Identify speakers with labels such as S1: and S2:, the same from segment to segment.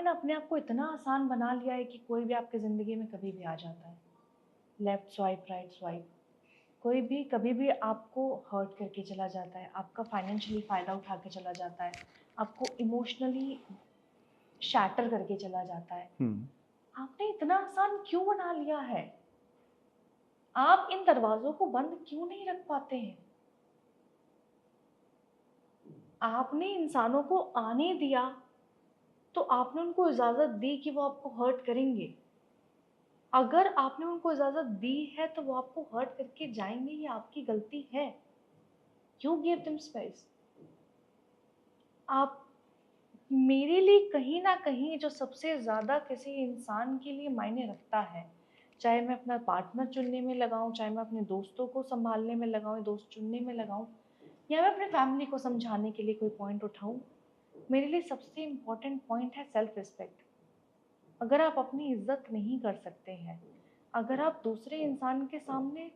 S1: ना अपने आप को इतना आसान बना लिया है कि कोई भी आपकी ज़िंदगी में कभी भी आ जाता है। लेफ्ट स्वाइप, राइट स्वाइप, कोई भी कभी भी आपको हर्ट करके चला जाता है, आपका फाइनेंशियली फ़ायदा उठा के चला जाता है, आपको इमोशनली शैटर करके चला जाता है। आपने इतना आसान क्यों बना लिया है? आप इन दरवाज़ों को बंद क्यों नहीं रख पाते हैं? आपने इंसानों को आने दिया, तो आपने उनको इजाज़त दी कि वो आपको हर्ट करेंगे। अगर आपने उनको इजाज़त दी है तो वो आपको हर्ट करके जाएँगे, ये आपकी गलती है। You gave them space। आप मेरे लिए कहीं न कहीं जो सबसे ज़्यादा किसी इंसान के लिए मायने रखता है, चाहे मैं अपना पार्टनर चुनने में लगाऊँ, चाहे मैं अपने दोस्तों को सँभालने में लगाऊँ, दोस्त चुनने में लगाऊँ, या मैं अपनी फैमिली को समझाने के लिए कोई पॉइंट उठाऊँ, मेरे लिए सबसे इम्पोर्टेंट पॉइंट है सेल्फ रिस्पेक्ट। अगर आप अपनी इज़्ज़त नहीं कर सकते हैं, अगर आप दूसरे इंसान के सामने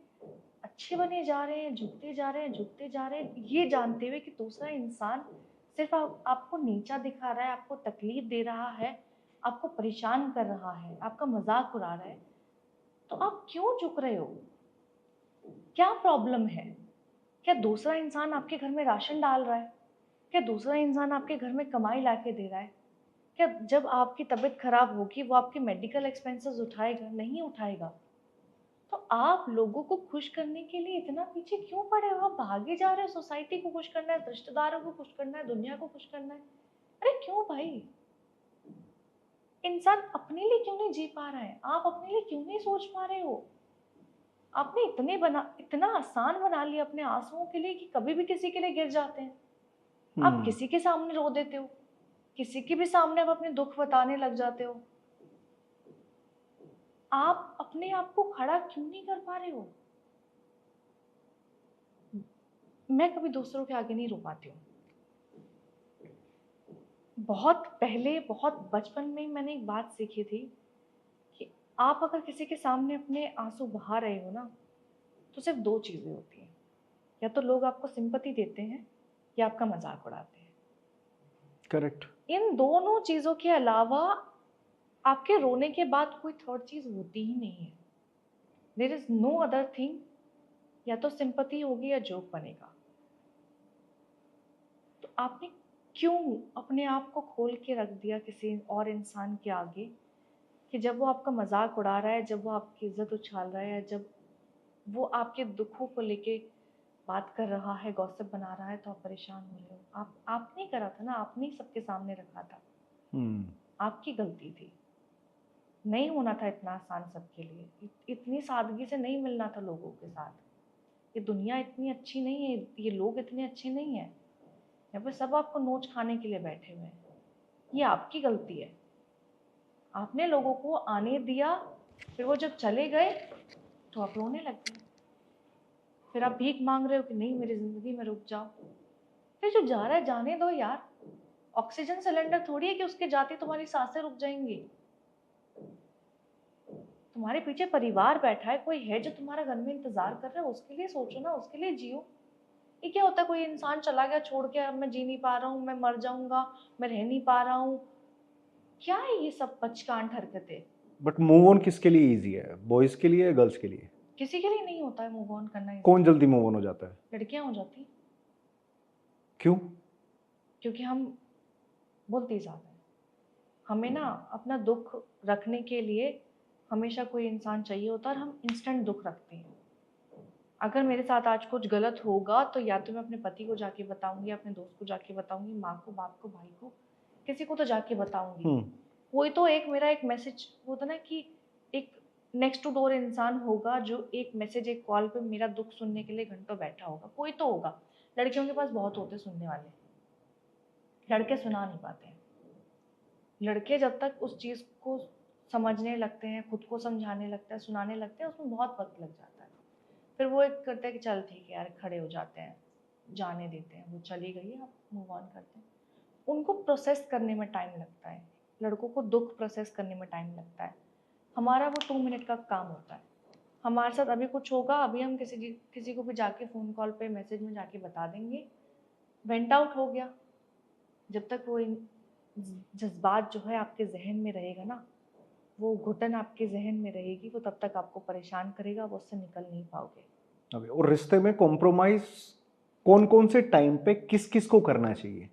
S1: अच्छे बने जा रहे हैं, झुकते जा रहे हैं, झुकते जा रहे हैं, ये जानते हुए कि दूसरा इंसान सिर्फ़ आपको नीचा दिखा रहा है, आपको तकलीफ़ दे रहा है, आपको परेशान कर रहा है, आपका मज़ाक उड़ा रहा है, तो आप क्यों झुक रहे हो? क्या प्रॉब्लम है? क्या दूसरा इंसान आपके घर में राशन डाल रहा है? क्या दूसरा इंसान आपके घर में कमाई ला के दे रहा है? क्या जब आपकी तबीयत खराब होगी वो आपके मेडिकल एक्सपेंसेस उठाएगा? नहीं उठाएगा। तो आप लोगों को खुश करने के लिए इतना पीछे क्यों पड़े हो? आप भागे जा रहे हो, सोसाइटी को खुश करना है, रिश्तेदारों को खुश करना है, दुनिया को खुश करना है। अरे क्यों भाई? इंसान अपने लिए क्यों नहीं जी पा रहा है? आप अपने लिए क्यों नहीं सोच पा रहे हो? आपने इतना आसान बना लिया अपने आँसुओं के लिए कि कभी भी किसी के लिए गिर जाते हैं। आप किसी के सामने रो देते हो, किसी के भी सामने आप अपने दुःख बताने लग जाते हो। आप अपने आप को खड़ा क्यों नहीं कर पा रहे हो? मैं कभी दूसरों के आगे नहीं रो पाती हूँ। बहुत पहले, बहुत बचपन में मैंने एक बात सीखी थी कि आप अगर किसी के सामने अपने आँसू बहा रहे हो ना, तो सिर्फ़ 2 चीज़ें होती हैं। या तो लोग आपको सिम्पैथी देते हैं या आपका मज़ाक उड़ाते हैं।
S2: करेक्ट।
S1: इन दोनों चीज़ों के अलावा आपके रोने के बाद कोई थर्ड चीज़ होती ही नहीं है। There is no other thing. या तो सिम्पैथी होगी या जोक बनेगा। तो आपने क्यों अपने आप को खोल के रख दिया किसी और इंसान के आगे कि जब वो आपका मज़ाक उड़ा रहा है, जब वो आपकी इज़्ज़त उछाल रहा है, जब वो आपके दुखों को लेके बात कर रहा है, गॉसिप बना रहा है, तो आप परेशान हो रहे हो। आपने करा था ना, आपने ही सबके सामने रखा था। आपकी गलती थी। नहीं होना था इतना आसान सबके लिए। इतनी सादगी से नहीं मिलना था लोगों के साथ। ये दुनिया इतनी अच्छी नहीं है, ये लोग इतने अच्छे नहीं हैं। यहाँ पे सब आपको नोच खाने के लिए बैठे हुए हैं। ये आपकी गलती है। आपने लोगों को आने दिया, फिर वो जब चले गए तो आप रोने लग गए। फिर आप भीख मांग रहे हो कि नहीं मेरी ज़िंदगी में रुक जाओ। फिर जो जा रहा है जाने दो यार। ऑक्सीजन सिलेंडर थोड़ी है कि उसके जाते ही तुम्हारी सांसें रुक जाएँगी। तुम्हारे पीछे परिवार बैठा है, कोई है जो तुम्हारा घर में इंतज़ार कर रहा है, उसके लिए सोचो ना, उसके लिए जियो। ये क्या होता है कोई इंसान चला गया छोड़ के, अब मैं जी नहीं पा रहा हूँ, मैं मर जाऊँगा, मैं रह नहीं पा रहा हूँ। क्या है ये सब बचकांट हरकतें?
S2: बट मूव ऑन किसके लिए इजी है, बॉयज के लिए या गर्ल्स के लिए?
S1: किसी के लिए नहीं होता है मूव ऑन करना
S2: कौन
S1: ईज़ी।
S2: जल्दी मूव ऑन हो जाता है?
S1: लड़कियाँ हो जाती,
S2: क्यों?
S1: क्योंकि हम बोलते ज़्यादा हैं। हमें ना अपना दुःख रखने के लिए हमेशा कोई इंसान चाहिए होता है और हम इंस्टेंट दुःख रखते हैं। अगर मेरे साथ आज कुछ गलत होगा तो या तो मैं अपने पति को जाके बताऊँगी, अपने दोस्त को जाके बताऊँगी, माँ को, बाप को, भाई को, किसी को तो जाके बताऊँगी। कोई तो एक मेरा एक मैसेज होता है ना कि एक नेक्स्ट टू डोर इंसान होगा जो एक मैसेज, एक कॉल पे मेरा दुःख सुनने के लिए घंटों बैठा होगा, कोई तो होगा। लड़कियों के पास बहुत होते सुनने वाले, लड़के सुना नहीं पाते हैं। लड़के जब तक उस चीज़ को समझने लगते हैं, खुद को समझाने लगते हैं, सुनाने लगते हैं, उसमें बहुत वक़्त लग जाता है। फिर वो एक करते हैं कि चल ठीक है यार, खड़े हो जाते हैं, जाने देते हैं, वो चली गई है, अब मूव ऑन करते हैं। उनको प्रोसेस करने में टाइम लगता है, लड़कों को दुःख प्रोसेस करने में टाइम लगता है। हमारा वो 2 मिनट का काम होता है। हमारे साथ अभी कुछ होगा, अभी हम किसी को भी जाके फ़ोन कॉल पे, मैसेज में जाके बता देंगे, वेंट आउट हो गया। जब तक वो जज़्बात जो है आपके ज़हन में रहेगा ना, वो घुटन आपके ज़हन में रहेगी, वो तब तक आपको परेशान करेगा, आप उससे निकल नहीं पाओगे।
S2: ओके, और रिश्ते में कॉम्प्रोमाइज़ कौन-कौन से टाइम पे किस-किस को करना चाहिए?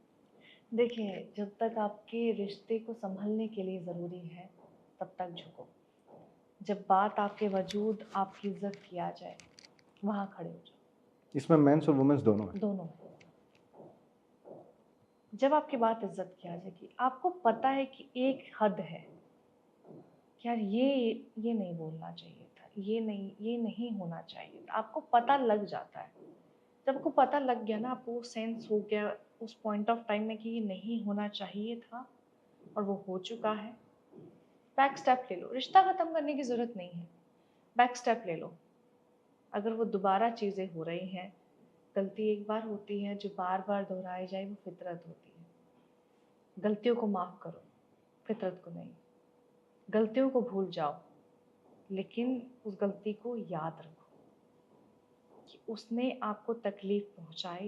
S1: देखिए, जब तक आपके रिश्ते को सँभलने के लिए ज़रूरी है, तब तक झुको। जब बात आपके वजूद, आपकी इज़्ज़त की आ जाए, वहाँ खड़े हो जाओ,
S2: इसमें मेंस और वुमेन्स दोनों हैं।
S1: दोनों में। जब आपकी बात इज़्ज़त की आ जाएगी, आपको पता है कि एक हद है, कि यार ये नहीं बोलना चाहिए था, ये नहीं होना चाहिए था, आपको पता लग जाता है। जब आपको पता लग गया ना, आपको वो सेंस हो गया उस पॉइंट ऑफ टाइम में कि ये नहीं होना चाहिए था और वो हो चुका है, बैक स्टेप ले लो। रिश्ता ख़त्म करने की ज़रूरत नहीं है, बैक स्टेप ले लो। अगर वो दोबारा चीज़ें हो रही हैं, गलती एक बार होती है, जो बार-बार दोहराई जाए वो फ़ितरत होती है। गलतियों को माफ़ करो, फ़ितरत को नहीं। गलतियों को भूल जाओ, लेकिन उस गलती को याद रखो कि उसने आपको तकलीफ़ पहुँचाई।